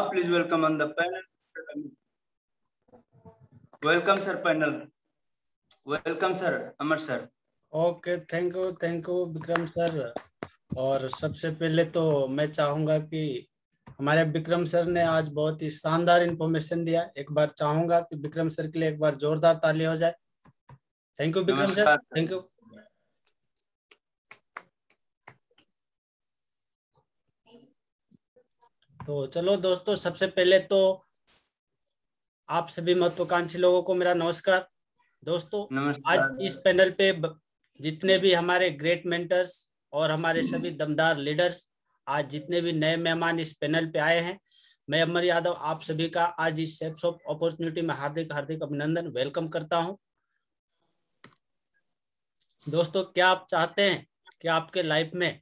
Please welcome on the panel. Welcome, sir, panel. Welcome, sir, Amar sir. Okay, thank you Vikram sir. और सबसे पहले तो मैं चाहूंगा कि हमारे विक्रम सर ने आज बहुत ही शानदार इंफॉर्मेशन दिया। एक बार चाहूंगा कि विक्रम सर के लिए एक बार जोरदार ताली हो जाए। Thank you Vikram sir, thank you. तो चलो दोस्तों, सबसे पहले तो आप सभी महत्वाकांक्षी लोगों को मेरा नमस्कार। दोस्तों, आज इस पैनल पे जितने भी हमारे ग्रेट मेंटर्स और हमारे सभी दमदार लीडर्स, आज जितने भी नए मेहमान इस पैनल पे आए हैं, मैं अमर यादव आप सभी का आज इस सेप्स ऑफ अपॉर्चुनिटी में हार्दिक हार्दिक अभिनंदन वेलकम करता हूं। दोस्तों, क्या आप चाहते हैं कि आपके लाइफ में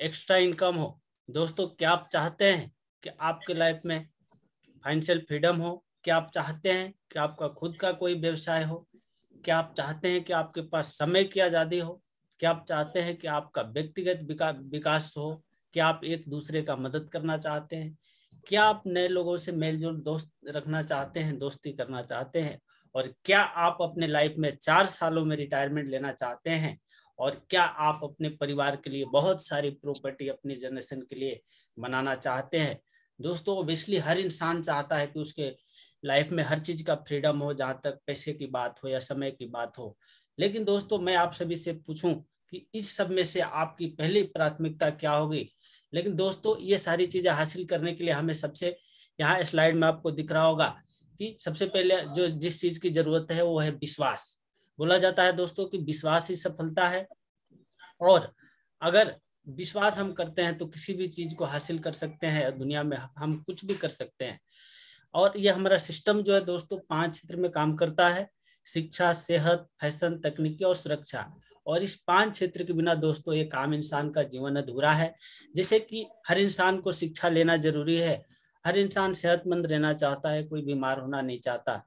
एक्स्ट्रा इनकम हो? दोस्तों, क्या आप चाहते हैं कि आपके लाइफ में फाइनेंशियल फ्रीडम हो? क्या आप चाहते हैं कि आपका खुद का कोई व्यवसाय हो? क्या आप चाहते हैं कि आपके पास समय की आजादी हो? क्या आप चाहते हैं कि आपका व्यक्तिगत विकास हो? क्या आप एक दूसरे का मदद करना चाहते हैं? क्या आप नए लोगों से मेलजोल दोस्त रखना चाहते हैं, दोस्ती करना चाहते हैं? और क्या आप अपने लाइफ में 4 सालों में रिटायरमेंट लेना चाहते हैं? और क्या आप अपने परिवार के लिए बहुत सारी प्रॉपर्टी अपनी जनरेशन के लिए बनाना चाहते हैं? दोस्तों, ओब्वियसली हर इंसान चाहता है कि उसके लाइफ में हर चीज का फ्रीडम हो, जहां तक पैसे की बात हो या समय की बात हो। लेकिन दोस्तों, मैं आप सभी से पूछूं कि इस सब में से आपकी पहली प्राथमिकता क्या होगी? लेकिन दोस्तों, ये सारी चीजें हासिल करने के लिए हमें सबसे, यहाँ स्लाइड में आपको दिख रहा होगा कि सबसे पहले जो जिस चीज की जरूरत है वो है विश्वास। बोला जाता है दोस्तों कि विश्वास ही सफलता है, और अगर विश्वास हम करते हैं तो किसी भी चीज को हासिल कर सकते हैं। दुनिया में हम कुछ भी कर सकते हैं। और ये हमारा सिस्टम जो है दोस्तों 5 क्षेत्र में काम करता है: शिक्षा, सेहत, फैशन, तकनीकी और सुरक्षा। और इस 5 क्षेत्र के बिना दोस्तों एक आम इंसान का जीवन अधूरा है। जैसे कि हर इंसान को शिक्षा लेना जरूरी है, हर इंसान सेहतमंद रहना चाहता है, कोई बीमार होना नहीं चाहता।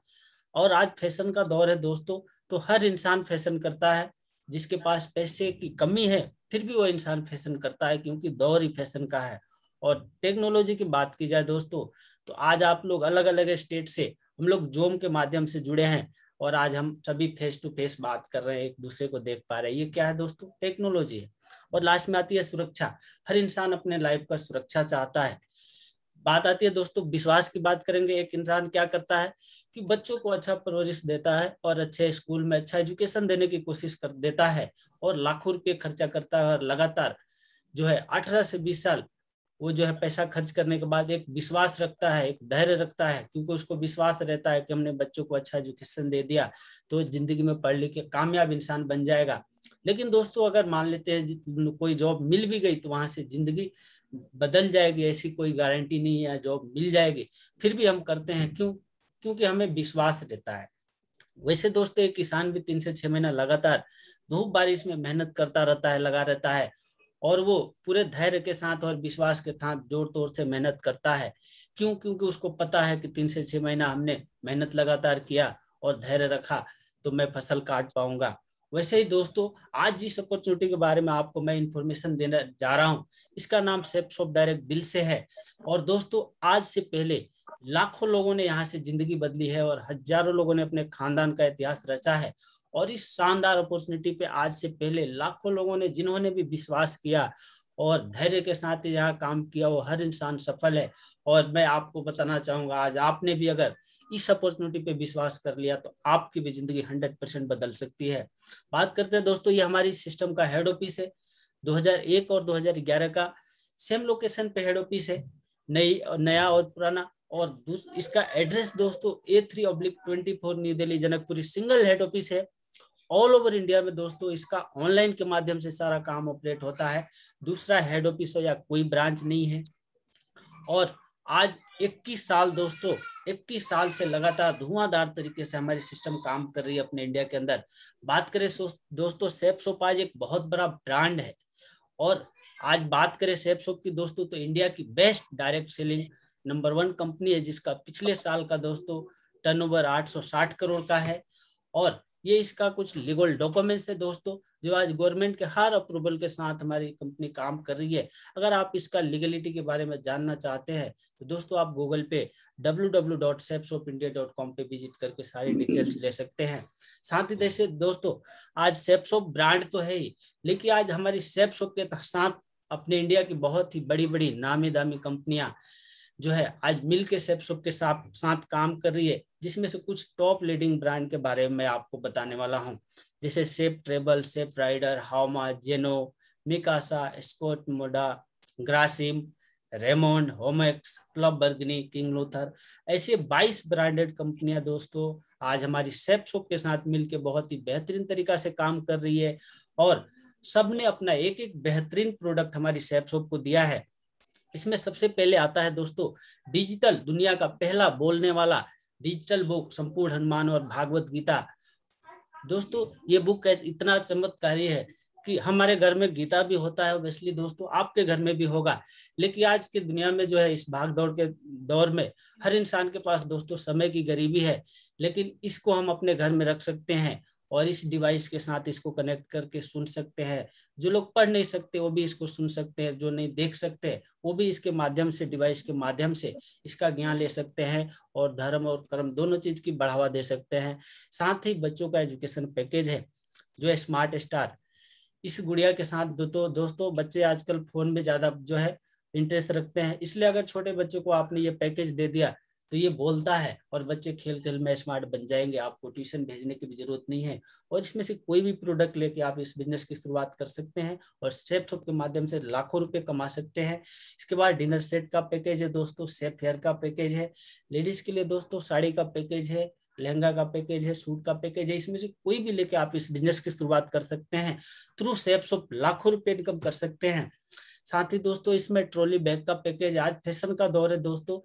और आज फैशन का दौर है दोस्तों, तो हर इंसान फैशन करता है। जिसके पास पैसे की कमी है फिर भी वो इंसान फैशन करता है, क्योंकि दौर ही फैशन का है। और टेक्नोलॉजी की बात की जाए दोस्तों, तो आज आप लोग अलग अलग स्टेट से, हम लोग जूम के माध्यम से जुड़े हैं और आज हम सभी फेस टू फेस बात कर रहे हैं, एक दूसरे को देख पा रहे हैं। ये क्या है दोस्तों? टेक्नोलॉजी है। और लास्ट में आती है सुरक्षा। हर इंसान अपने लाइफ का सुरक्षा चाहता है। बात आती है दोस्तों विश्वास की। बात करेंगे, एक इंसान क्या करता है कि बच्चों को अच्छा परवरिश देता है और अच्छे स्कूल में अच्छा एजुकेशन देने की कोशिश कर देता है, और लाखों रुपए खर्चा करता है, और लगातार जो है 18 से 20 साल वो जो है पैसा खर्च करने के बाद एक विश्वास रखता है, एक धैर्य रखता है, क्योंकि उसको विश्वास रहता है कि हमने बच्चों को अच्छा एजुकेशन दे दिया तो जिंदगी में पढ़ लिख के कामयाब इंसान बन जाएगा। लेकिन दोस्तों, अगर मान लेते हैं कोई जॉब मिल भी गई तो वहां से जिंदगी बदल जाएगी, ऐसी कोई गारंटी नहीं है, जॉब मिल जाएगी। फिर भी हम करते हैं, क्यों? क्योंकि हमें विश्वास रहता है। वैसे दोस्तों, एक किसान भी 3 से 6 महीना लगातार धूप बारिश में मेहनत करता रहता है, लगा रहता है, और वो पूरे धैर्य के साथ और विश्वास के साथ जोर तोड़ से मेहनत करता है। क्यों? क्योंकि उसको पता है कि 3 से 6 महीना हमने मेहनत लगातार किया और धैर्य रखा तो मैं फसल काट पाऊंगा। वैसे ही दोस्तों, आज जिस अपॉर्चुनिटी के बारे में आपको मैं इंफॉर्मेशन देने जा रहा हूँ, इसका नाम सेप्स ऑफ डायरेक्ट दिल से है। और दोस्तों, आज से पहले लाखों लोगों ने यहाँ से जिंदगी बदली है और हजारों लोगों ने अपने खानदान का इतिहास रचा है। और इस शानदार अपॉर्चुनिटी पे आज से पहले लाखों लोगों ने, जिन्होंने भी विश्वास किया और धैर्य के साथ यहाँ काम किया, वो हर इंसान सफल है। और मैं आपको बताना चाहूंगा, आज आपने भी अगर इस अपॉर्चुनिटी पे विश्वास कर लिया तो आपकी भी जिंदगी 100% बदल सकती है। बात करते हैं दोस्तों, ये हमारी सिस्टम का हेड ऑफिस है। 2001 और 2011 का सेम लोकेशन पे हेड ऑफिस है, नया और पुराना। और इसका एड्रेस दोस्तों A3/24 new Delhi Janakpuri single head office है। ऑल ओवर इंडिया में दोस्तों इसका ऑनलाइन के माध्यम से सारा काम ऑपरेट होता है। दूसरा हेड ऑफिस हो या कोई ब्रांच नहीं है। और आज 21 साल दोस्तों, 21 साल से लगातार धुआंधार तरीके से हमारी सिस्टम काम कर रही है अपने इंडिया के अंदर। बात करें दोस्तों, सेप्सोप आज एक बहुत बड़ा ब्रांड है। और आज बात करें सेप्सोप की दोस्तों, तो इंडिया की best direct selling number 1 company है, जिसका पिछले साल का दोस्तों टर्नओवर 860 करोड़ का है। और ये इसका कुछ लीगल डॉक्यूमेंट्स है दोस्तों, जो आज गवर्नमेंट के हर अप्रूवल के साथ हमारी कंपनी काम कर रही है। अगर आप इसका लीगलिटी के बारे में जानना चाहते हैं तो दोस्तों आप गूगल पे www.sapshopindia.com पे विजिट करके सारी डिटेल्स ले सकते हैं। साथ ही जैसे दोस्तों आज सेपशॉप ब्रांड तो है ही, लेकिन आज हमारी सेपशॉप के साथ अपने इंडिया की बहुत ही बड़ी बड़ी नामी दामी कंपनियां जो है आज मिल के सेपशॉप के साथ काम कर रही है, जिसमें से कुछ टॉप लीडिंग ब्रांड के बारे में आपको बताने वाला हूं। जैसे सेप ट्रेवल, सेप राइडर, हाउमा, जेनो, Mikasa, Scott Moda, Grasim, Raymond, Homex, club Burgundy, King Luther, ऐसे 22 ब्रांडेड कंपनियां दोस्तों आज हमारी सेपशॉप के साथ मिलकर बहुत ही बेहतरीन तरीका से काम कर रही है और सबने अपना एक एक बेहतरीन प्रोडक्ट हमारी सेपशॉप को दिया है। इसमें सबसे पहले आता है दोस्तों डिजिटल दुनिया का पहला बोलने वाला डिजिटल बुक संपूर्ण हनुमान और भागवत गीता। दोस्तों ये बुक इतना चमत्कारी है कि हमारे घर में गीता भी होता है, ऑब्वियसली दोस्तों आपके घर में भी होगा, लेकिन आज के दुनिया में जो है इस भाग दौड़ के दौर में हर इंसान के पास दोस्तों समय की गरीबी है, लेकिन इसको हम अपने घर में रख सकते हैं और इस डिवाइस के साथ इसको कनेक्ट करके सुन सकते हैं। जो लोग पढ़ नहीं सकते वो भी इसको सुन सकते हैं, जो नहीं देख सकते वो भी इसके माध्यम से, डिवाइस के माध्यम से इसका ज्ञान ले सकते हैं और धर्म और कर्म दोनों चीज की बढ़ावा दे सकते हैं। साथ ही बच्चों का एजुकेशन पैकेज है जो है स्मार्ट स्टार। इस गुड़िया के साथ दोस्तों बच्चे आजकल फोन में ज्यादा जो है इंटरेस्ट रखते हैं, इसलिए अगर छोटे बच्चे को आपने ये पैकेज दे दिया तो ये बोलता है और बच्चे खेल खेल में स्मार्ट बन जाएंगे, आपको ट्यूशन भेजने की भी जरूरत नहीं है। और इसमें से कोई भी प्रोडक्ट लेके आप इस बिजनेस की शुरुआत कर सकते हैं और सेपशॉप के माध्यम से लाखों रुपए कमा सकते हैं। इसके बाद डिनर सेट का पैकेज है दोस्तों, सेफ हेयर का पैकेज है, लेडीज के लिए दोस्तों साड़ी का पैकेज है, लहंगा का पैकेज है, सूट का पैकेज है। इसमें से कोई भी लेके आप इस बिजनेस की शुरुआत कर सकते हैं। थ्रू सेपशॉप लाखों रुपए इनकम कर सकते हैं। साथ ही दोस्तों इसमें ट्रॉली बैग का पैकेज, आज फैशन का दौर है दोस्तों,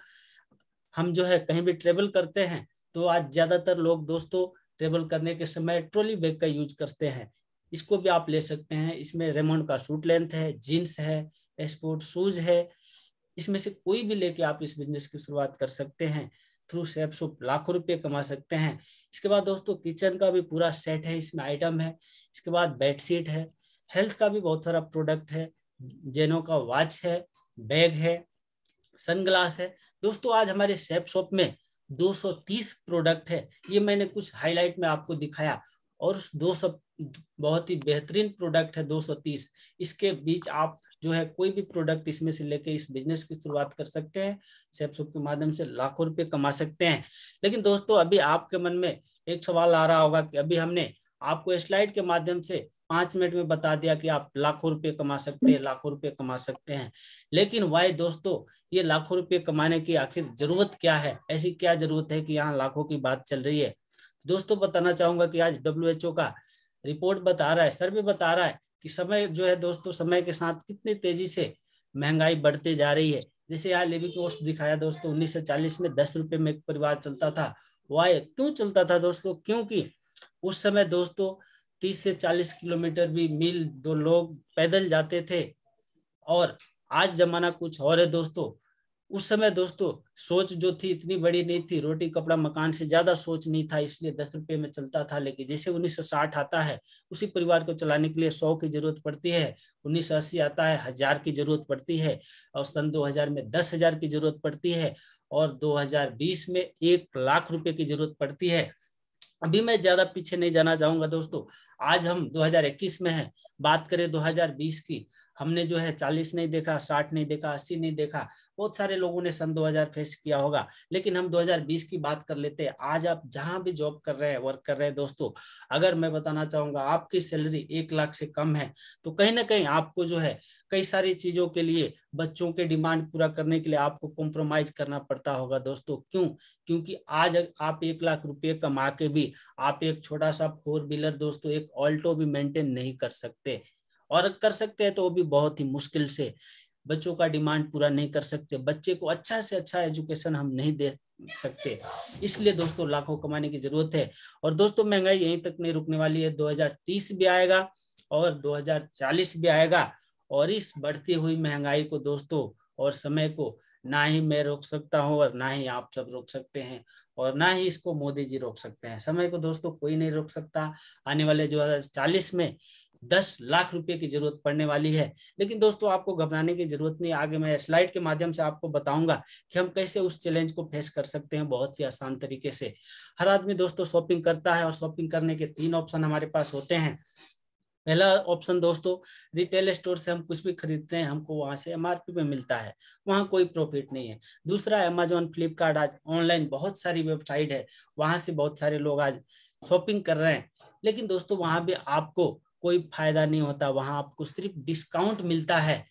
हम जो है कहीं भी ट्रेवल करते हैं तो आज ज्यादातर लोग दोस्तों ट्रेवल करने के समय ट्रॉली बैग का यूज करते हैं, इसको भी आप ले सकते हैं। इसमें रेमंड का सूट लेंथ है, जीन्स है, स्पोर्ट शूज है, इसमें से कोई भी लेके आप इस बिजनेस की शुरुआत कर सकते हैं। थ्रू सेपशॉप लाखों रुपए कमा सकते हैं। इसके बाद दोस्तों किचन का भी पूरा सेट है, इसमें आइटम है। इसके बाद बेडशीट है, हेल्थ का भी बहुत सारा प्रोडक्ट है, जेनो का वॉच है, बैग है, सनग्लास है। दोस्तों आज हमारे सेपशॉप में 230 प्रोडक्ट है, ये मैंने कुछ हाईलाइट में आपको दिखाया और 200 बहुत ही बेहतरीन प्रोडक्ट है 230। इसके बीच आप जो है कोई भी प्रोडक्ट इसमें से लेके इस बिजनेस की शुरुआत कर सकते हैं, सेपशॉप के माध्यम से लाखों रुपए कमा सकते हैं। लेकिन दोस्तों अभी आपके मन में एक सवाल आ रहा होगा कि अभी हमने आपको स्लाइड के माध्यम से 5 मिनट में बता दिया कि आप लाखों रुपए कमा सकते हैं, लाखों रुपए कमा सकते हैं, लेकिन वाई दोस्तों ये लाखों रुपए कमाने की आखिर जरूरत क्या है? ऐसी क्या जरूरत है कि यहाँ लाखों की बात चल रही है? दोस्तों बताना चाहूंगा कि आज WHO का रिपोर्ट बता रहा है, सर्वे बता रहा है कि समय जो है दोस्तों समय के साथ कितनी तेजी से महंगाई बढ़ते जा रही है। जैसे यहाँ लिविंग कॉस्ट दिखाया दोस्तों, 1940 में 10 रुपए में एक परिवार चलता था। वाई क्यों चलता था दोस्तों? क्योंकि उस समय दोस्तों 30 से 40 किलोमीटर भी मील दो लोग पैदल जाते थे और आज जमाना कुछ और है दोस्तों। उस समय दोस्तों सोच जो थी इतनी बड़ी नहीं थी, रोटी कपड़ा मकान से ज्यादा सोच नहीं था, इसलिए 10 रुपए में चलता था। लेकिन जैसे 1960 आता है उसी परिवार को चलाने के लिए 100 की जरूरत पड़ती है, 1980 आता है 1000 की जरूरत पड़ती है और सन 2000 में 10,000 की जरूरत पड़ती है और 2020 में 1 लाख रुपए की जरूरत पड़ती है। अभी मैं ज्यादा पीछे नहीं जाना चाहूंगा दोस्तों, आज हम 2021 में हैं, बात करें 2020 की, हमने जो है 40 नहीं देखा, 60 नहीं देखा, 80 नहीं देखा, बहुत सारे लोगों ने सन 2000 फेस किया होगा, लेकिन हम 2020 की बात कर लेते हैं। आज आप जहां भी जॉब कर रहे हैं, वर्क कर रहे हैं दोस्तों, अगर मैं बताना चाहूंगा आपकी सैलरी 1 लाख से कम है तो कहीं ना कहीं आपको जो है कई सारी चीजों के लिए, बच्चों के डिमांड पूरा करने के लिए आपको कॉम्प्रोमाइज करना पड़ता होगा दोस्तों। क्यों? क्योंकि आज आप 1 लाख रुपए कमा के भी आप एक छोटा सा 4 व्हीलर दोस्तों, एक ऑल्टो भी मेंटेन नहीं कर सकते, और कर सकते हैं तो वो भी बहुत ही मुश्किल से। बच्चों का डिमांड पूरा नहीं कर सकते, बच्चे को अच्छा से अच्छा एजुकेशन हम नहीं दे सकते, इसलिए दोस्तों लाखों कमाने की जरूरत है। और दोस्तों महंगाई यहीं तक नहीं रुकने वाली है, 2030 भी आएगा और 2040 भी आएगा और इस बढ़ती हुई महंगाई को दोस्तों और समय को ना ही मैं रोक सकता हूँ और ना ही आप सब रोक सकते हैं, और ना ही इसको मोदी जी रोक सकते हैं। समय को दोस्तों कोई नहीं रोक सकता। आने वाले 2040 में 10 लाख रुपए की जरूरत पड़ने वाली है। लेकिन दोस्तों आपको घबराने की जरूरत नहीं, आगे मैं स्लाइड के माध्यम से आपको बताऊंगा कि हम कैसे उस चैलेंज को फेस कर सकते हैं बहुत ही आसान तरीके से। हर आदमी दोस्तों शॉपिंग करता है और शॉपिंग करने के 3 ऑप्शन हमारे पास होते हैं। पहला ऑप्शन दोस्तों, रिटेल स्टोर से हम कुछ भी खरीदते हैं, हमको वहां से एमआरपी पे मिलता है, वहां कोई प्रॉफिट नहीं है। दूसरा, अमेजोन, फ्लिपकार्ट, आज ऑनलाइन बहुत सारी वेबसाइट है, वहां से बहुत सारे लोग आज शॉपिंग कर रहे हैं। लेकिन दोस्तों वहां भी आपको कोई फायदा नहीं होता, वहां आपको सिर्फ डिस्काउंट मिलता है।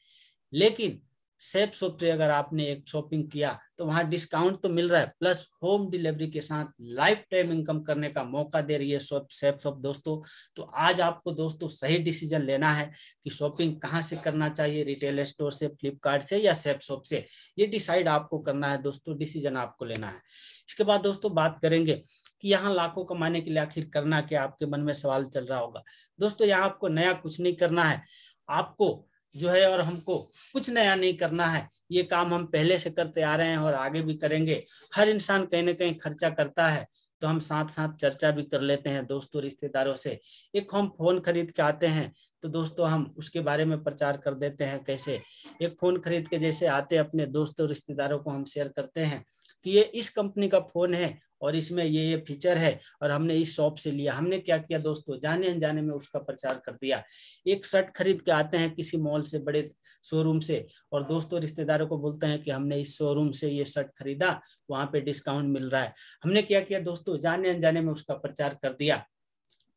लेकिन सेफ शॉप से अगर आपने एक शॉपिंग किया तो वहां डिस्काउंट तो मिल रहा है, प्लस होम डिलीवरी के साथ लाइफ टाइम इनकम करने का मौका दे रही है सेफ शॉप दोस्तों। तो आज आपको दोस्तों सही डिसीजन लेना है कि शॉपिंग कहाँ से करना चाहिए, रिटेल स्टोर से, फ्लिपकार्ट से या सेफ शॉप से। ये डिसाइड आपको करना है दोस्तों, डिसीजन आपको लेना है। इसके बाद दोस्तों बात करेंगे कि यहाँ लाखों कमाने के लिए आखिर करना क्या, आपके मन में सवाल चल रहा होगा। दोस्तों यहाँ आपको नया कुछ नहीं करना है, आपको जो है और हमको कुछ नया नहीं करना है। ये काम हम पहले से करते आ रहे हैं और आगे भी करेंगे। हर इंसान कहीं ना कहीं खर्चा करता है, तो हम साथ साथ चर्चा भी कर लेते हैं दोस्तों रिश्तेदारों से। एक हम फोन खरीद के आते हैं तो दोस्तों हम उसके बारे में प्रचार कर देते हैं। कैसे? एक फोन खरीद के जैसे आते अपने दोस्तों रिश्तेदारों को हम शेयर करते हैं कि ये इस कंपनी का फोन है और इसमें ये फीचर है और हमने इस शॉप से लिया। हमने क्या किया दोस्तों, जाने अनजाने में उसका प्रचार कर दिया। एक शर्ट खरीद के आते हैं किसी मॉल से, बड़े शोरूम से, और दोस्तों रिश्तेदारों को बोलते हैं कि हमने इस शोरूम से ये शर्ट खरीदा, वहां पे डिस्काउंट मिल रहा है। हमने क्या किया दोस्तों, जाने अनजाने में उसका प्रचार कर दिया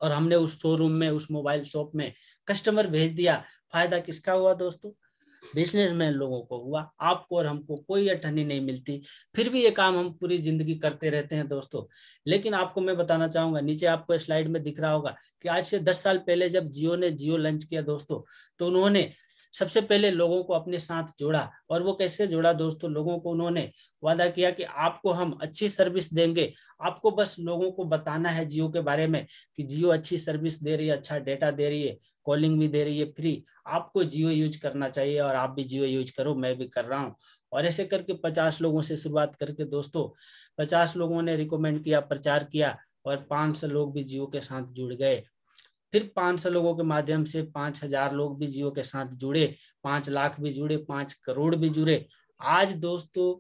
और हमने उस शोरूम में, उस मोबाइल शॉप में कस्टमर भेज दिया। फायदा किसका हुआ दोस्तों? बिजनेसमैन लोगों को हुआ, आपको और हमको कोई अठन्नी नहीं मिलती। फिर भी ये काम हम पूरी जिंदगी करते रहते हैं दोस्तों। लेकिन आपको मैं बताना चाहूंगा, नीचे आपको स्लाइड में दिख रहा होगा कि आज से 10 साल पहले जब जियो ने जियो लॉन्च किया दोस्तों, तो उन्होंने सबसे पहले लोगों को अपने साथ जोड़ा। और वो कैसे जोड़ा दोस्तों? लोगों को उन्होंने वादा किया कि आपको हम अच्छी सर्विस देंगे, आपको बस लोगों को बताना है जियो के बारे में कि जियो अच्छी सर्विस दे रही है, अच्छा डेटा दे रही है, कॉलिंग भी दे रही है फ्री, आपको जियो यूज करना चाहिए और आप भी जियो यूज करो, मैं भी कर रहा हूँ। और ऐसे करके 50 लोगों से शुरुआत करके दोस्तों 50 लोगों ने रिकमेंड किया, प्रचार किया और 500 लोग भी जियो के साथ जुड़ गए। फिर 500 लोगों के माध्यम से 5000 लोग भी जियो के साथ जुड़े, 5 लाख भी जुड़े, 5 करोड़ भी जुड़े। आज दोस्तों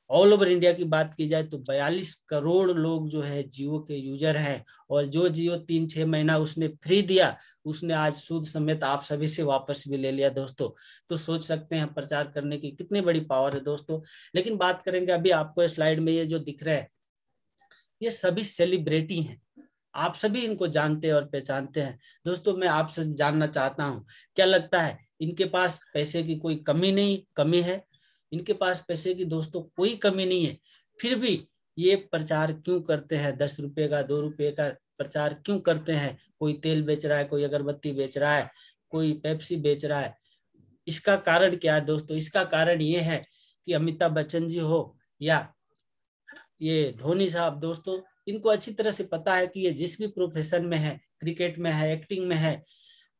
ऑल ओवर इंडिया की बात की जाए तो 42 करोड़ लोग जो है जियो के यूजर हैं। और जो जियो 3-6 महीना उसने फ्री दिया, उसने आज सूद समेत आप सभी से वापस भी ले लिया दोस्तों। तो सोच सकते हैं प्रचार करने की कितनी बड़ी पावर है दोस्तों। लेकिन बात करेंगे, अभी आपको स्लाइड में ये जो दिख रहा है, ये सभी सेलिब्रिटी हैं, आप सभी इनको जानते हैं और पहचानते हैं। दोस्तों मैं आपसे जानना चाहता हूं, क्या लगता है इनके पास पैसे की कोई कमी है? इनके पास पैसे की दोस्तों कोई कमी नहीं है, फिर भी ये प्रचार क्यों करते हैं? 10 रुपए का, 2 रुपए का प्रचार क्यों करते हैं? कोई तेल बेच रहा है, कोई अगरबत्ती बेच रहा है, कोई पेप्सी बेच रहा है। इसका कारण क्या है दोस्तों? इसका कारण ये है कि अमिताभ बच्चन जी हो या ये धोनी साहब, दोस्तों इनको अच्छी तरह से पता है कि ये जिस भी प्रोफेशन में है, क्रिकेट में है, एक्टिंग में है,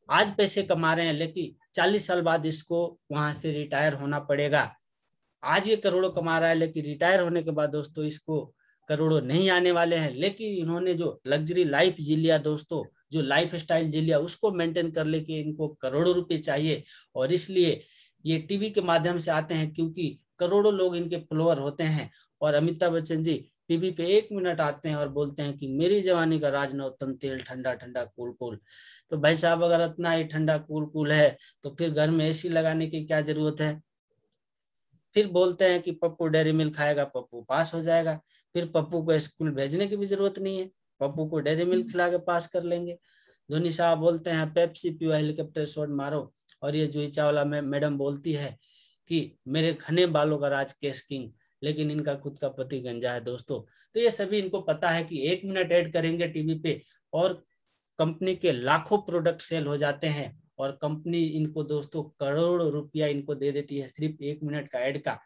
आज पैसे कमा रहे हैं, लेकिन 40 साल बाद इसको वहां से रिटायर होना पड़ेगा। आज ये करोड़ों कमा रहा है, लेकिन रिटायर होने के बाद दोस्तों इसको करोड़ों नहीं आने वाले हैं। लेकिन इन्होंने जो लग्जरी लाइफ जी लिया दोस्तों, जो लाइफ स्टाइल जी लिया, उसको मेंटेन कर लेके इनको करोड़ों रुपए चाहिए। और इसलिए ये टीवी के माध्यम से आते हैं, क्योंकि करोड़ों लोग इनके फॉलोअर होते हैं। और अमिताभ बच्चन जी टीवी पे 1 मिनट आते हैं और बोलते हैं कि मेरी जवानी का राज नौतन तेल, ठंडा ठंडा कूल कूल। तो भाई साहब अगर इतना ही ठंडा कूल कूल है तो फिर घर में एसी लगाने की क्या जरूरत है? फिर बोलते हैं कि पप्पू डेयरी मिल्क खाएगा, पप्पू पास हो जाएगा। फिर पप्पू को स्कूल भेजने की भी जरूरत नहीं है, पप्पू को डेयरी मिल्क खिला के पास कर लेंगे। धोनी साहब बोलते हैं पेप्सी पियो, हेलीकॉप्टर शॉट मारो। और ये जूही चावला मैडम बोलती है कि मेरे घने बालों का राज केस किंग, लेकिन इनका खुद का पति गंजा है दोस्तों। तो ये सभी इनको पता है कि 1 मिनट ऐड करेंगे टीवी पे और कंपनी के लाखों प्रोडक्ट सेल हो जाते हैं। और कंपनी इनको दोस्तों करोड़ रुपया इनको दे देती है सिर्फ 1 मिनट का ऐड का।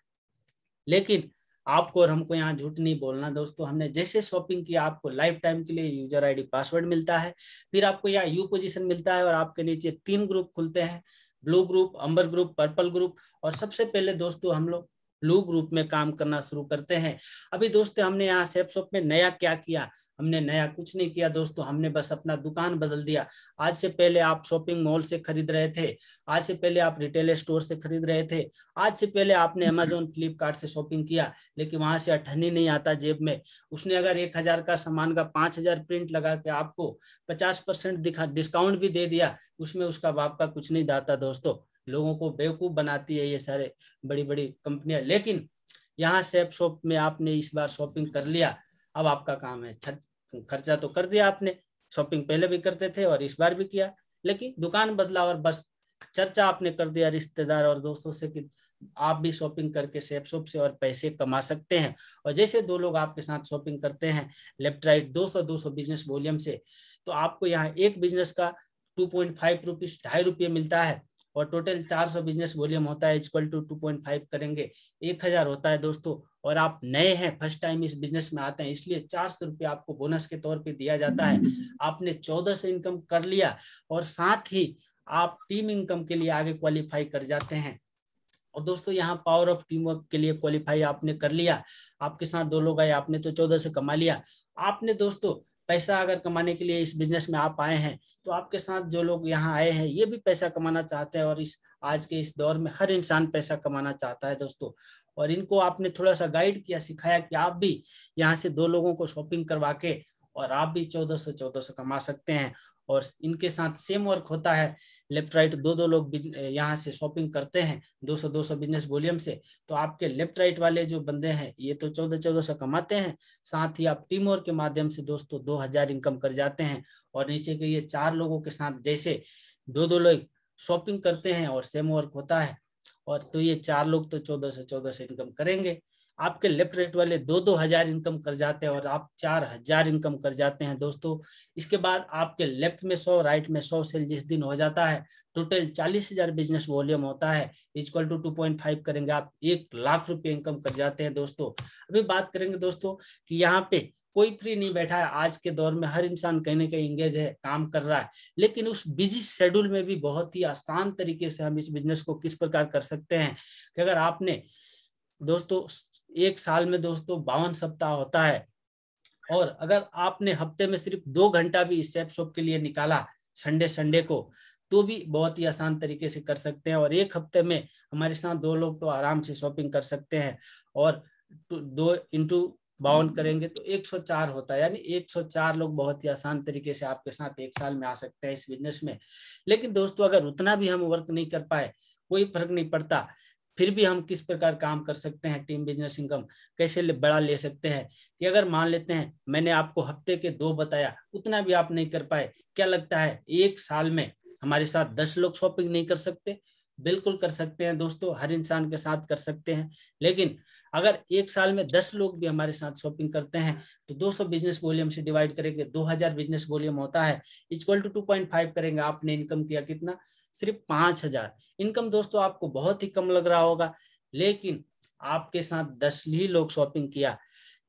लेकिन आपको और हमको यहाँ झूठ नहीं बोलना दोस्तों। हमने जैसे शॉपिंग किया, आपको लाइफ टाइम के लिए यूजर आईडी पासवर्ड मिलता है, फिर आपको यहाँ यू पोजीशन मिलता है और आपके नीचे 3 ग्रुप खुलते हैं, ब्लू ग्रुप, अंबर ग्रुप, पर्पल ग्रुप। और सबसे पहले दोस्तों हम लोग ब्लू ग्रुप में काम करना शुरू करते हैं। अभी दोस्तों हमने यहाँ सेफ शॉप में नया क्या किया, हमने नया कुछ नहीं किया दोस्तों, हमने बस अपना दुकान बदल दिया। आज से पहले आप शॉपिंग मॉल से खरीद रहे थे, आज से पहले आप रिटेल स्टोर से खरीद रहे थे, आज से पहले आपने अमेजोन फ्लिपकार्ट से शॉपिंग किया, लेकिन वहां से अठन्नी नहीं आता जेब में। उसने अगर 1000 का सामान का 5000 प्रिंट लगा के आपको 50% डिस्काउंट भी दे दिया, उसमें उसका बाप का कुछ नहीं दाता दोस्तों। लोगों को बेवकूफ बनाती है ये सारे बड़ी बड़ी कंपनियां। लेकिन यहाँ सेफ शॉप में आपने इस बार शॉपिंग कर लिया, अब आपका काम है खर्चा तो कर दिया आपने, शॉपिंग पहले भी करते थे और इस बार भी किया, लेकिन दुकान बदला और बस चर्चा आपने कर दिया रिश्तेदार और दोस्तों से कि आप भी शॉपिंग करके सेफ शॉप से और पैसे कमा सकते हैं। और जैसे दो लोग आपके साथ शॉपिंग करते हैं लेफ्ट राइट 200 बिजनेस वॉल्यूम से, तो आपको यहाँ एक बिजनेस का 2.5 रुपीज 2.5 रुपये मिलता है और टोटल 400 बिजनेस वॉल्यूम होता है इक्वल टू 2.5 करेंगे 1000 होता है दोस्तों। और आप नए हैं, फर्स्ट टाइम इस बिजनेस में आते हैं, इसलिए 400 रुपये आपको बोनस के तौर पे दिया जाता है। आपने 14 से इनकम कर लिया और साथ ही आप टीम इनकम के लिए आगे क्वालिफाई कर जाते हैं। और दोस्तों यहाँ पावर ऑफ टीम वर्क के लिए क्वालिफाई आपने कर लिया, आपके साथ दो लोग आए, आपने तो 14 से कमा लिया। आपने दोस्तों पैसा अगर कमाने के लिए इस बिजनेस में आप आए हैं, तो आपके साथ जो लोग यहाँ आए हैं ये भी पैसा कमाना चाहते हैं। और इस आज के इस दौर में हर इंसान पैसा कमाना चाहता है दोस्तों। और इनको आपने थोड़ा सा गाइड किया, सिखाया कि आप भी यहाँ से दो लोगों को शॉपिंग करवा के और आप भी 1400 कमा सकते हैं। और इनके साथ सेम वर्क होता है, लेफ्ट राइट दो लोग यहाँ से शॉपिंग करते हैं 200 बिजनेस वॉल्यूम से, तो आपके लेफ्ट राइट वाले जो बंदे हैं ये तो 1400 कमाते हैं, साथ ही आप टीम वर्क के माध्यम से दोस्तों 2000 इनकम कर जाते हैं। और नीचे के ये 4 लोगों के साथ जैसे दो लोग शॉपिंग करते हैं और सेम वर्क होता है, और तो ये 4 लोग तो 1400 इनकम करेंगे। आपके लेफ्ट राइट वाले 2-2000 इनकम कर जाते हैं और आप 4000 इनकम कर जाते हैं दोस्तों। इसके बाद आपके लेफ्ट में 100 राइट में 100 सेल जिस दिन हो जाता है, टोटल 40,000 बिजनेस वॉल्यूम होता है इक्वल टू 2.5 करेंगे, आप 1 लाख रुपए इनकम कर जाते हैं दोस्तों। अभी बात करेंगे दोस्तों कि यहाँ पे कोई फ्री नहीं बैठा है, आज के दौर में हर इंसान कहीं ना कहीं इंगेज है, काम कर रहा है। लेकिन उस बिजी शेड्यूल में भी बहुत ही आसान तरीके से हम इस बिजनेस को किस प्रकार कर सकते हैं कि अगर आपने दोस्तों एक साल में दोस्तों 52 सप्ताह होता है, और अगर आपने हफ्ते में सिर्फ 2 घंटा भी सेफ शॉप के लिए निकाला संडे को, तो भी बहुत ही आसान तरीके से कर सकते हैं। और एक हफ्ते में हमारे साथ 2 लोग तो आराम से शॉपिंग कर सकते हैं, और 2 इंटू 52 करेंगे तो 104 होता है, यानी 104 लोग बहुत ही आसान तरीके से आपके साथ एक साल में आ सकते हैं इस बिजनेस में। लेकिन दोस्तों अगर उतना भी हम वर्क नहीं कर पाए, कोई फर्क नहीं पड़ता, फिर भी हम किस प्रकार काम कर सकते हैं, टीम बिजनेस इनकम कैसे बड़ा ले सकते हैं कि अगर मान लेते हैं मैंने आपको हफ्ते के 2 बताया, उतना भी आप नहीं कर पाए, क्या लगता है एक साल में हमारे साथ 10 लोग शॉपिंग नहीं कर सकते? बिल्कुल कर सकते हैं दोस्तों, हर इंसान के साथ कर सकते हैं। लेकिन अगर एक साल में 10 लोग भी हमारे साथ शॉपिंग करते हैं तो 200 बिजनेस वॉल्यूम से डिवाइड करेंगे, 2000 बिजनेस वॉल्यूम होता है इक्वल टू 2.5 करेंगे, आपने इनकम किया कितना? सिर्फ 5000 इनकम। दोस्तों आपको बहुत ही कम लग रहा होगा, लेकिन आपके साथ 10 ही लोग शॉपिंग किया।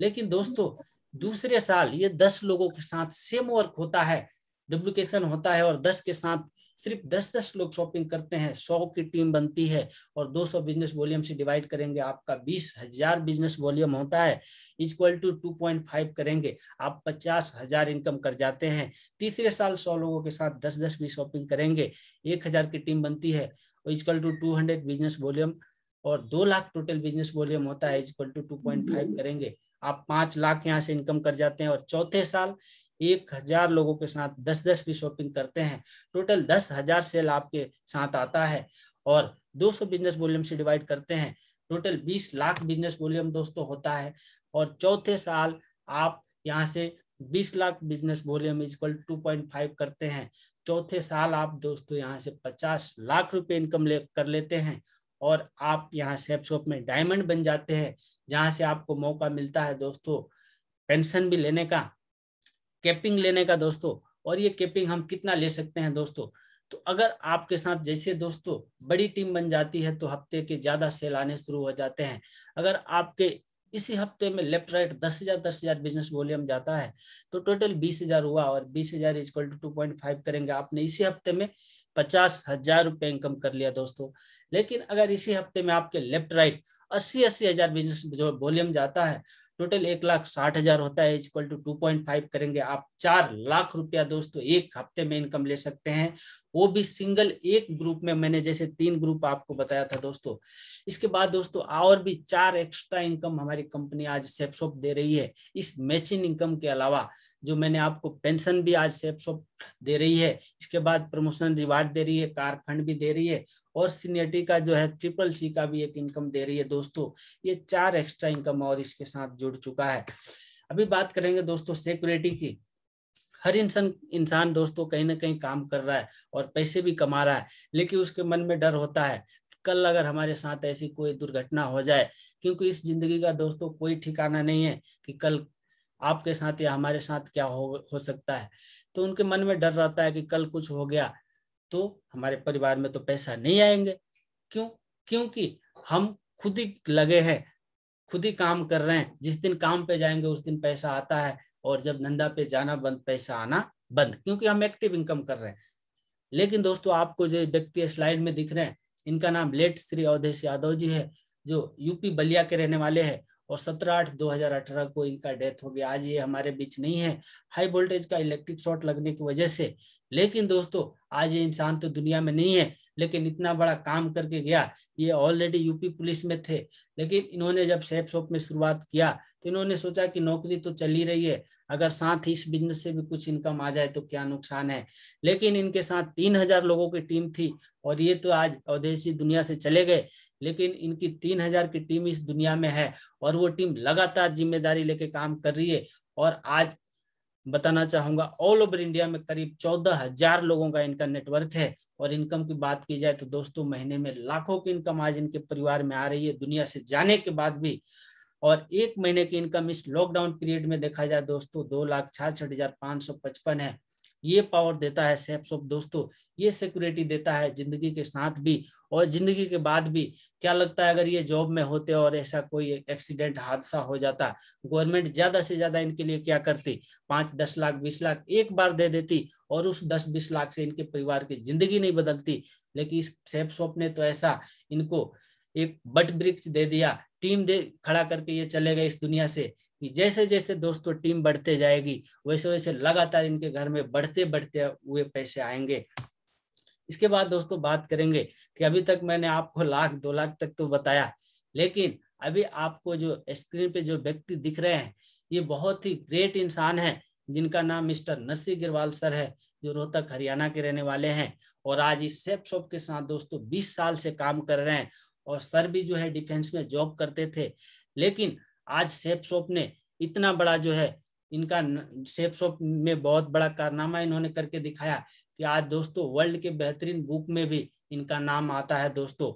लेकिन दोस्तों दूसरे साल ये 10 लोगों के साथ सेम वर्क होता है, डुप्लीकेशन होता है, और 10 के साथ सिर्फ 10 लोग शॉपिंग करते हैं, 100 की टीम बनती है, और 200 बिजनेस वॉल्यूम से डिवाइड करेंगे, आपका 20,000 बिजनेस वॉल्यूम होता है इक्वल टू 2.5 करेंगे, आप 50,000 इनकम कर जाते हैं। तीसरे साल 100 लोगों के साथ 10 भी शॉपिंग करेंगे, 1000 की टीम बनती है, इक्वल टू 200 बिजनेस वॉल्यूम, और 2 लाख टोटल बिजनेस वॉल्यूम होता है इक्वल टू 2.5 करेंगे, आप 5 लाख यहाँ से इनकम कर जाते हैं। और चौथे साल 1000 लोगों के साथ 10 भी शॉपिंग करते हैं, टोटल 10,000 सेल आपके साथ आता है, और 200 बिजनेस वॉल्यूम से डिवाइड करते हैं, टोटल 20 लाख बिजनेस वॉल्यूम दोस्तों होता है। और चौथे साल आप यहाँ से 20 लाख बिजनेस वॉल्यूम इक्वल 2.5 करते हैं, चौथे साल आप दोस्तों यहाँ से 50 लाख रुपए इनकम कर लेते हैं, और आप यहाँ सेफ शॉप में डायमंड बन जाते हैं, जहां से आपको मौका मिलता है दोस्तों पेंशन भी लेने का, कैपिंग लेने का दोस्तों। और ये कैपिंग हम कितना ले सकते हैं दोस्तों? तो अगर आपके साथ जैसे दोस्तों बड़ी टीम बन जाती है तो हफ्ते के ज्यादा सेल आने शुरू हो जाते हैं। अगर आपके इसी हफ्ते में लेफ्ट राइट 10,000 बिजनेस वॉल्यूम जाता है तो टोटल 20,000 हुआ, और 20,000 इक्वल टू 2.5 करेंगे, आपने इसी हफ्ते में 50,000 रुपए इनकम कर लिया दोस्तों। लेकिन अगर इसी हफ्ते में आपके लेफ्ट राइट 80,000 बिजनेस जो वॉल्यूम जाता है, टोटल 1,60,000 होता है, इक्वल टू 2.5 करेंगे, आप 4 लाख रुपया दोस्तों एक हफ्ते में इनकम ले सकते हैं, वो भी सिंगल एक ग्रुप में। मैंने जैसे 3 ग्रुप आपको बताया था दोस्तों। इसके बाद दोस्तों और भी 4 एक्स्ट्रा इनकम हमारी कंपनी आज सेफशॉप दे रही है। इस मैचिंग इनकम के अलावा जो मैंने आपको पेंशन भी आज सेफशॉप दे रही है, इसके बाद प्रमोशन रिवार्ड दे रही है, कार फंड भी दे रही है, और सीनियरिटी का जो है CCC का भी एक इनकम दे रही है दोस्तों। ये 4 एक्स्ट्रा इनकम और इसके साथ जुड़ चुका है। अभी बात करेंगे दोस्तों सिक्योरिटी की। हर इंसान दोस्तों कहीं ना कहीं काम कर रहा है और पैसे भी कमा रहा है, लेकिन उसके मन में डर होता है कल अगर हमारे साथ ऐसी कोई दुर्घटना हो जाए, क्योंकि इस जिंदगी का दोस्तों कोई ठिकाना नहीं है कि कल आपके साथ या हमारे साथ क्या हो सकता है। तो उनके मन में डर रहता है कि कल कुछ हो गया तो हमारे परिवार में तो पैसा नहीं आएंगे। क्यों? क्योंकि हम खुद ही लगे हैं, खुद ही काम कर रहे हैं। जिस दिन काम पे जाएंगे उस दिन पैसा आता है, और जब धंधा पे जाना बंद, पैसा आना बंद, क्योंकि हम एक्टिव इनकम कर रहे हैं। लेकिन दोस्तों आपको जो व्यक्ति स्लाइड में दिख रहे हैं, इनका नाम लेट श्री अवधेश यादव जी है, जो यूपी बलिया के रहने वाले हैं, और 17/8/2018 को इनका डेथ हो गया। आज ये हमारे बीच नहीं है, हाई वोल्टेज का इलेक्ट्रिक शॉर्ट लगने की वजह से। लेकिन दोस्तों आज ये इंसान तो दुनिया में नहीं है, लेकिन इतना बड़ा काम करके गया। ये ऑलरेडी यूपी पुलिस में थे, लेकिन इन्होंने जब सेफ शॉप में शुरुआत किया तो इन्होंने सोचा कि नौकरी तो चल ही रही है, अगर साथ ही इस बिजनेस से भी कुछ इनकम आ जाए तो क्या नुकसान है। लेकिन इनके साथ 3,000 लोगों की टीम थी, और ये तो आज अवधेश जी दुनिया से चले गए, लेकिन इनकी 3,000 की टीम इस दुनिया में है, और वो टीम लगातार जिम्मेदारी लेके काम कर रही है। और आज बताना चाहूंगा ऑल ओवर इंडिया में करीब 14,000 लोगों का इनका नेटवर्क है। और इनकम की बात की जाए तो दोस्तों महीने में लाखों की इनकम आज इनके परिवार में आ रही है दुनिया से जाने के बाद भी। और एक महीने की इनकम इस लॉकडाउन पीरियड में देखा जाए दोस्तों 2,66,555 है। ये पावर देता है सेफ शॉप दोस्तों, ये सिक्योरिटी देता है जिंदगी के साथ भी और जिंदगी के बाद भी। क्या लगता है अगर ये जॉब में होते और ऐसा कोई एक्सीडेंट हादसा हो जाता, गवर्नमेंट ज्यादा से ज्यादा इनके लिए क्या करती? 5-10 लाख 20 लाख एक बार दे देती, और उस 10-20 लाख से इनके परिवार की जिंदगी नहीं बदलती। लेकिन इस सेफ शॉप ने तो ऐसा इनको एक बट वृक्ष दे दिया, टीम दे खड़ा करके ये चले गए इस दुनिया से, कि जैसे जैसे दोस्तों टीम बढ़ते जाएगी वैसे वैसे लगातार इनके घर में बढ़ते बढ़ते हुए पैसे आएंगे। इसके बाद दोस्तों बात करेंगे कि अभी तक मैंने आपको 1,00,000 2,00,000 तक तो बताया, लेकिन अभी आपको जो स्क्रीन पे जो व्यक्ति दिख रहे हैं ये बहुत ही ग्रेट इंसान है, जिनका नाम मिस्टर नरसिंह गिरवाल सर है, जो रोहतक हरियाणा के रहने वाले हैं। और आज इस सेफ शॉप के साथ दोस्तों 20 साल से काम कर रहे हैं। और सर भी जो है डिफेंस में जॉब करते थे, लेकिन आज सेफ शॉप ने इतना बड़ा जो है इनका सेफ शॉप में बहुत बड़ा कारनामा इन्होंने करके दिखाया कि आज दोस्तों वर्ल्ड के बेहतरीन बुक में भी इनका नाम आता है दोस्तों,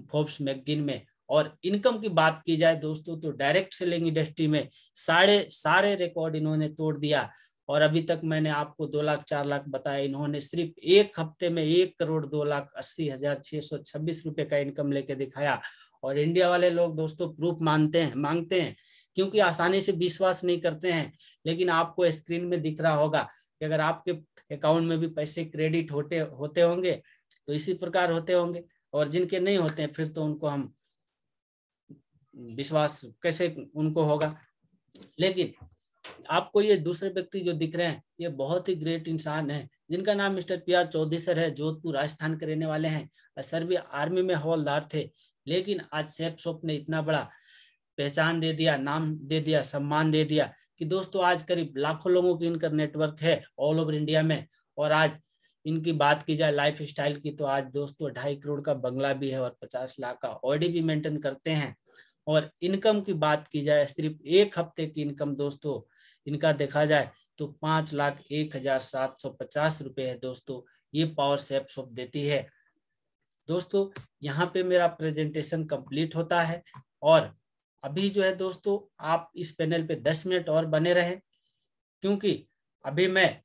फोर्ब्स मैगजीन में। और इनकम की बात की जाए दोस्तों तो डायरेक्ट सेलिंग इंडस्ट्री में सारे रिकॉर्ड इन्होंने तोड़ दिया। और अभी तक मैंने आपको 2 लाख 4 लाख बताया, इन्होंने सिर्फ एक हफ्ते में 1,02,80,626 रुपए का इनकम लेके दिखाया। और इंडिया वाले लोग दोस्तों प्रूफ मांगते हैं, क्योंकि आसानी से विश्वास नहीं करते हैं। लेकिन आपको स्क्रीन में दिख रहा होगा कि अगर आपके अकाउंट में भी पैसे क्रेडिट होते होंगे तो इसी प्रकार होते होंगे, और जिनके नहीं होते हैं फिर तो उनको हम विश्वास कैसे उनको होगा। लेकिन आपको ये दूसरे व्यक्ति जो दिख रहे हैं ये बहुत ही ग्रेट इंसान है, जिनका नाम मिस्टर PR चौधरी सर है, जोधपुर राजस्थान के रहने वाले हैं। सर भी आर्मी में हवलदार थे, लेकिन आज सेफ शॉप ने इतना बड़ा पहचान दे दिया, नाम दे दिया, सम्मान दे दिया कि दोस्तों आज करीब लाखों लोगों की इनका नेटवर्क है ऑल ओवर इंडिया में। और आज इनकी बात की जाए लाइफ स्टाइल की तो आज दोस्तों 2.5 करोड़ का बंगला भी है और 50 लाख का ऑडी भी मेंटेन करते हैं। और इनकम की बात की जाए सिर्फ एक हफ्ते की इनकम दोस्तों इनका देखा जाए तो 5,01,750 रुपए है दोस्तों, ये पावर सेफ शॉप देती है। दोस्तों यहाँ पे मेरा प्रेजेंटेशन कंप्लीट होता है, और अभी जो है दोस्तों आप इस पैनल पे 10 मिनट और बने रहे, क्योंकि अभी मैं